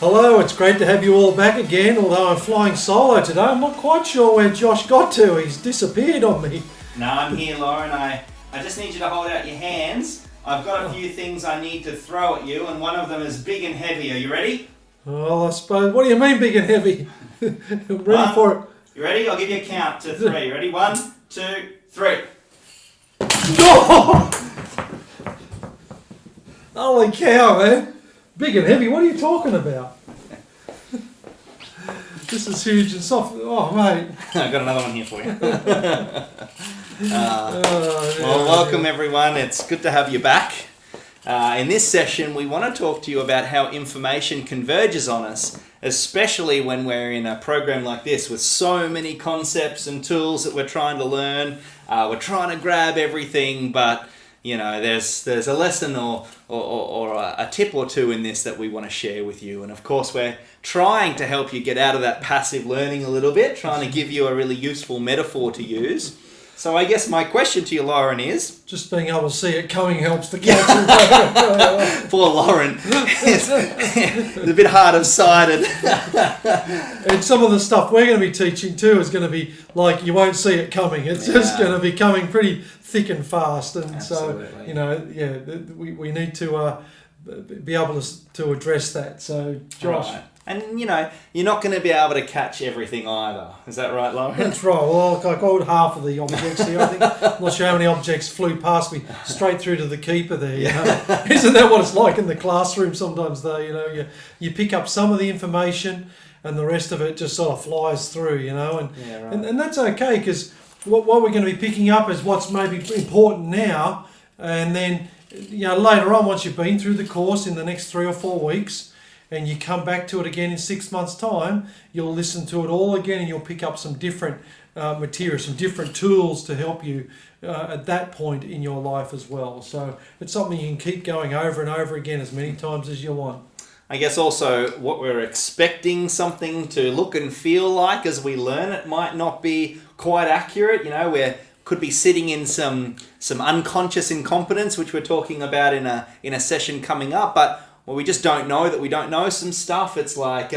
Hello, it's great to have you all back again, although I'm flying solo today. I'm not quite sure where Josh got to. He's disappeared on me. No, I'm here, Lauren. I just need you to hold out your hands. I've got a few things I need to throw at you, and one of them is big and heavy. Are you ready? Well, I suppose. What do you mean big and heavy? I'm ready for it. You ready? I'll give you a count to 3. Ready? 1, 2, 3. Oh! Holy cow, man. Big and heavy, what are you talking about? This is huge and soft. Oh, mate. I've got another one here for you. Well, welcome everyone. It's good to have you back. In this session, we want to talk to you about how information converges on us, especially when we're in a program like this with so many concepts and tools that we're trying to learn. We're trying to grab everything, but you know, there's a lesson or a tip or two in this that we want to share with you. And of course, we're trying to help you get out of that passive learning a little bit, trying to give you a really useful metaphor to use. So I guess my question to you, Lauren, is... Just being able to see it coming helps to catch it. Poor Lauren. It's a bit hard-of-sighted. And some of the stuff we're going to be teaching too is going to be like you won't see it coming. It's just going to be coming pretty thick and fast. And Absolutely. So, you know, we need to be able to address that. So, Josh... Right. And, you know, you're not going to be able to catch everything either. Is that right, Lauren? That's right. Well, I got half of the objects here. I think I'm not sure how many objects flew past me straight through to the keeper there. You know? Isn't that what it's like in the classroom sometimes, though? You know, you pick up some of the information and the rest of it just sort of flies through, you know. And that's okay, because what we're going to be picking up is what's maybe important now. And then, you know, later on, once you've been through the course in the next 3 or 4 weeks, and you come back to it again in 6 months' time, you'll listen to it all again and you'll pick up some different material, some different tools to help you at that point in your life as well. So it's something you can keep going over and over again as many times as you want. I guess also what we're expecting something to look and feel like as we learn it might not be quite accurate. You know, we could be sitting in some unconscious incompetence, which we're talking about in a session coming up, but well, we just don't know that we don't know some stuff. It's like,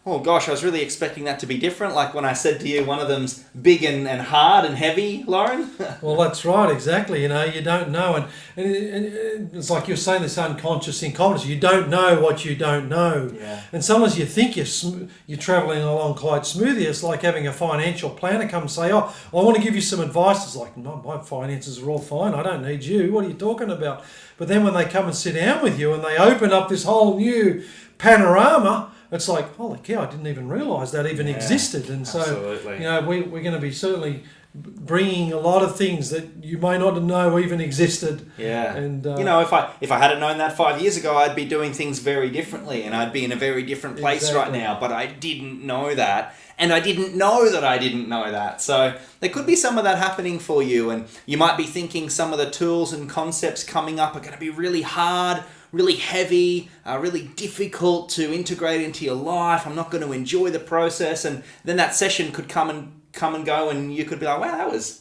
oh gosh, I was really expecting that to be different. Like when I said to you, one of them's big and hard and heavy, Lauren. Well, that's right, exactly. You know, you don't know. And it's like you're saying this unconscious incompetence. You don't know what you don't know. Yeah. And sometimes you think you're travelling along quite smoothly. It's like having a financial planner come and say, oh, I want to give you some advice. It's like, no, my finances are all fine. I don't need you. What are you talking about? But then when they come and sit down with you and they open up this whole new panorama, it's like, holy cow, I didn't even realise that even existed. And so, absolutely. You know, we're going to be certainly bringing a lot of things that you may not know even existed. Yeah. And you know, if I hadn't known that 5 years ago, I'd be doing things very differently and I'd be in a very different place right now. But I didn't know that. And I didn't know that I didn't know that. So there could be some of that happening for you. And you might be thinking some of the tools and concepts coming up are going to be really hard, really heavy, really difficult to integrate into your life. I'm not going to enjoy the process. And then that session could come and go and you could be like, wow, that was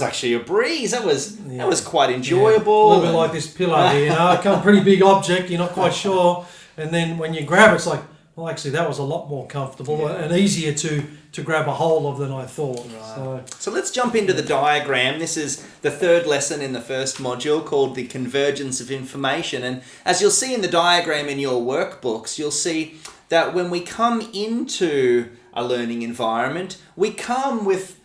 actually a breeze. That was quite enjoyable. A little bit like this pillow here, you know, a pretty big object, you're not quite sure. And then when you grab it, it's like, well, actually, that was a lot more comfortable and easier to grab a hold of than I thought. Right. So let's jump into the diagram. This is the third lesson in the first module called the Convergence of Information. And as you'll see in the diagram in your workbooks, you'll see that when we come into a learning environment, we come with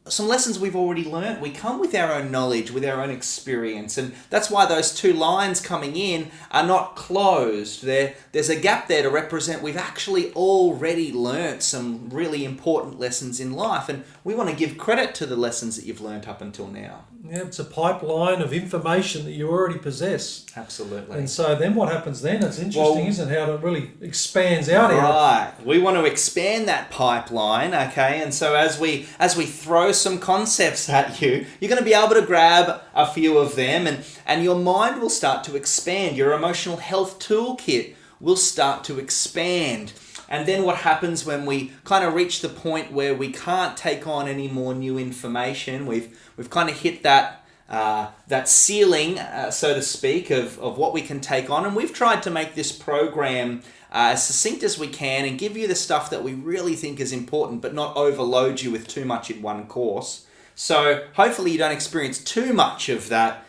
some lessons we've already learnt. We come with our own knowledge, with our own experience, and that's why those two lines coming in are not closed. There's a gap there to represent we've actually already learnt some really important lessons in life, and we want to give credit to the lessons that you've learnt up until now. Yeah, it's a pipeline of information that you already possess. Absolutely. And so then what happens then? It's interesting, isn't it, how it really expands out here. Right. We want to expand that pipeline, okay? And so as we throw some concepts at you, you're going to be able to grab a few of them and your mind will start to expand. Your emotional health toolkit will start to expand. And then what happens when we kind of reach the point where we can't take on any more new information, we've kind of hit that that ceiling, so to speak, of what we can take on. And we've tried to make this program as succinct as we can and give you the stuff that we really think is important, but not overload you with too much in one course. So hopefully you don't experience too much of that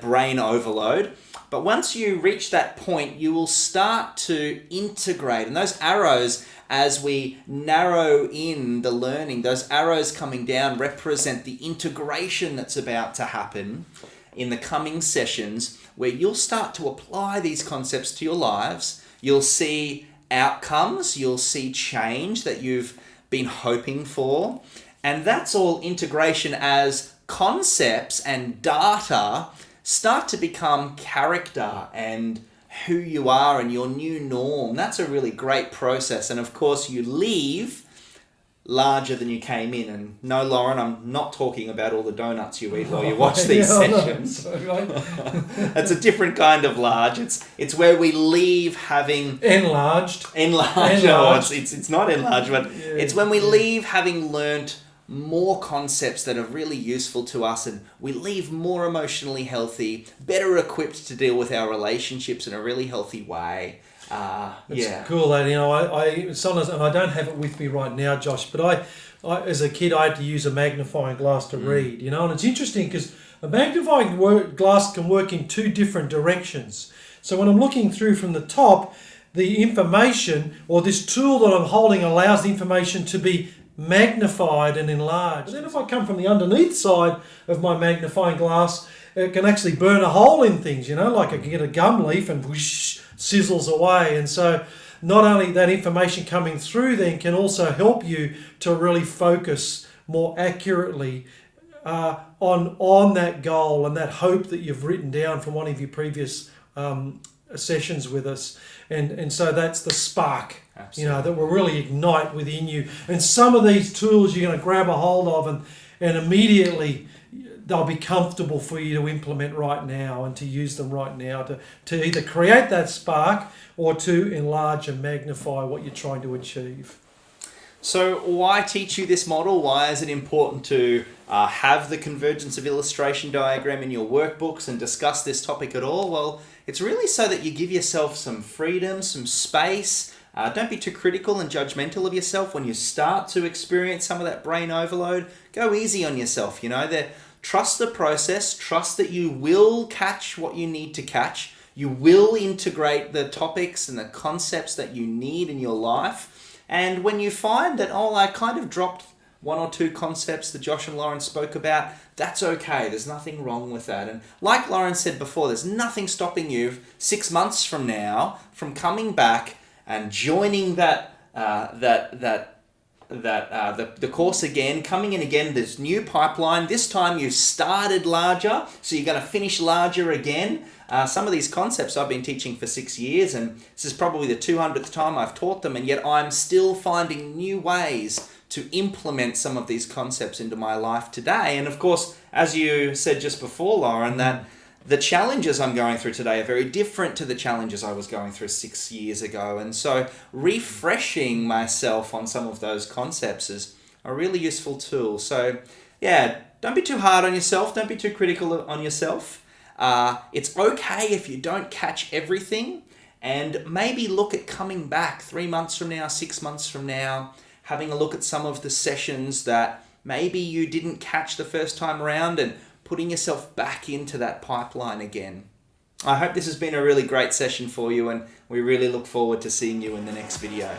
brain overload. But once you reach that point, you will start to integrate. And those arrows, as we narrow in the learning, those arrows coming down represent the integration that's about to happen in the coming sessions, where you'll start to apply these concepts to your lives. You'll see outcomes, you'll see change that you've been hoping for. And that's all integration as concepts and data start to become character and who you are and your new norm. That's a really great process. And of course, you leave larger than you came in. And no, Lauren, I'm not talking about all the donuts you eat while you watch these sessions. That's a different kind of large. It's where we leave having enlarged. No, it's not enlarged, but it's when we leave having learnt more concepts that are really useful to us, and we leave more emotionally healthy, better equipped to deal with our relationships in a really healthy way. It's cool that, I sometimes, and I don't have it with me right now, Josh, but I as a kid I had to use a magnifying glass to read, and it's interesting because a magnifying glass can work in two different directions. So when I'm looking through from the top, the information, or this tool that I'm holding, allows the information to be magnified and enlarged. But then if I come from the underneath side of my magnifying glass, it can actually burn a hole in things, like I can get a gum leaf and whoosh, sizzles away. And so not only that information coming through then can also help you to really focus more accurately on that goal and that hope that you've written down from one of your previous sessions with us. And so that's the spark. Absolutely. That will really ignite within you. And some of these tools you're going to grab a hold of and immediately they'll be comfortable for you to implement right now and to use them right now to either create that spark or to enlarge and magnify what you're trying to achieve. So why teach you this model? Why is it important to have the convergence of illustration diagram in your workbooks and discuss this topic at all? Well, it's really so that you give yourself some freedom, some space. Don't be too critical and judgmental of yourself when you start to experience some of that brain overload. Go easy on yourself, Trust the process. Trust that you will catch what you need to catch. You will integrate the topics and the concepts that you need in your life. And when you find that, I kind of dropped one or two concepts that Josh and Lauren spoke about, that's okay. There's nothing wrong with that. And like Lauren said before, there's nothing stopping you 6 months from now from coming back and joining the course again, coming in again, this new pipeline. This time you've started larger, so you're going to finish larger again. Some of these concepts I've been teaching for 6 years, and this is probably the 200th time I've taught them, and yet I'm still finding new ways to implement some of these concepts into my life today. And of course, as you said just before, Lauren, that the challenges I'm going through today are very different to the challenges I was going through 6 years ago. And so refreshing myself on some of those concepts is a really useful tool. So don't be too hard on yourself. Don't be too critical on yourself. It's okay if you don't catch everything, and maybe look at coming back 3 months from now, 6 months from now, having a look at some of the sessions that maybe you didn't catch the first time around and putting yourself back into that pipeline again. I hope this has been a really great session for you, and we really look forward to seeing you in the next video.